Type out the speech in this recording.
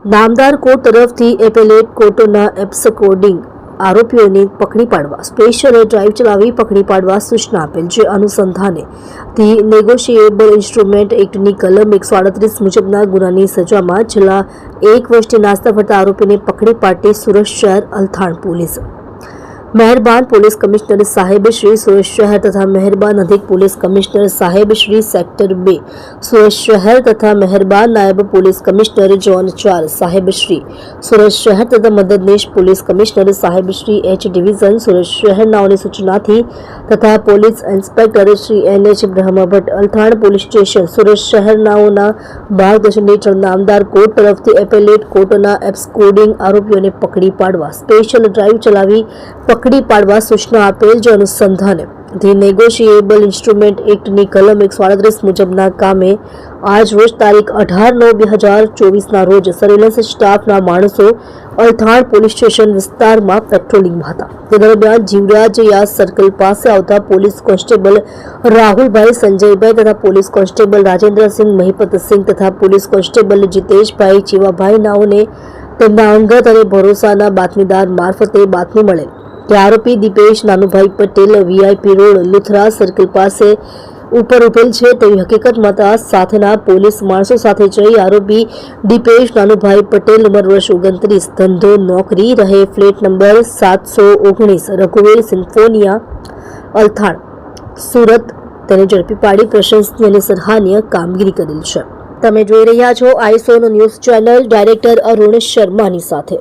નામદાર કોર્ટ તરફથી એપેલેટ કોર્ટના એબ્સકોર્ડિંગ આરોપીઓને પકડી પાડવા સ્પેશિયલ ડ્રાઈવ ચલાવી પકડી પાડવા સૂચના આપેલ. જે અનુસંધાને ધી નેગોશિયેબલ ઇન્સ્ટ્રુમેન્ટ એક્ટની કલમ 138 મુજબના ગુનાની સજામાં છેલ્લા 1 વર્ષથી નાસ્તા ફરતા આરોપીને પકડી પાડતી સુરત શહેર અલથાણ પોલીસ, મહેરબાન પોલીસ કમિશનર સાહેબ શ્રી સુરત શહેર તથા મહેરબાન અધિક પોલીસ કમિશનર સાહેબ શ્રી સેક્ટર 2 સુરત શહેર તથા મહેરબાન નાયબ પોલીસ કમિશનર ઝોન 4 સાહેબ શ્રી સુરત શહેર તથા મદદનીશ પોલીસ કમિશનર સાહેબ શ્રી એચ ડિવિઝન સુરત શહેરનાઓની સૂચનાથી તથા police inspector Shri NH Brahmbhatt Althan police station Surat શહેરનાઓના માર્ગદર્શન હેઠળ નામદાર કોર્ટ તરફથી એપેલેટ કોર્ટના એબ્સકોર્ડિંગ આરોપીઓને પકડી પાડવા સ્પેશિયલ ડ્રાઈવ ચલાવી પકડી પાડવા સૂચના આપેલ. જે અનુસંધાને ધી નેગોશિયેબલ ઇન્સ્ટ્રુમેન્ટ એક્ટની કલમ 138 મુજબના કામે આજ રોજ તારીખ 18/9/2024ના રોજ સર્વેલન્સ સ્ટાફના માણસો અલથાણ પોલીસ સ્ટેશન વિસ્તારમાં પેટ્રોલિંગમાં હતા. તે દરમિયાન જીવરાજ યાદ સર્કલ પાસે આવતા પોલીસ કોન્સ્ટેબલ રાહુલભાઈ સંજયભાઈ તથા પોલીસ કોન્સ્ટેબલ રાજેન્દ્રસિંહ મહિપતસિંહ તથા પોલીસ કોન્સ્ટેબલ જીતેશભાઈ ચીવાભાઈ નાઓને તેમના અંગત અને ભરોસાના બાતમીદાર મારફતે બાતમી મળેલ કે આરોપી Dipesh Nanubhai Patel VIP road Luthra circle પાસે ઉપર ઉભેલ છે તેવી હકીકત મળતા સાથેના પોલીસ માણસો સાથે જઈ આરોપી દીપેશ નાનુભાઈ પટેલ ઉંમર વર્ષ 29 ધંધો નોકરી રહે ફ્લેટ નંબર 719 રઘુવીર સિમ્ફોનિયા અલથાણ સુરત તેને ઝડપી પાડી પ્રશંસનીય અને સરાહનીય કામગીરી કરેલ છે. તમે જોઈ રહ્યા છો આઈસોનો ન્યૂઝ ચેનલ ડાયરેક્ટર અરુણ શર્માની સાથે.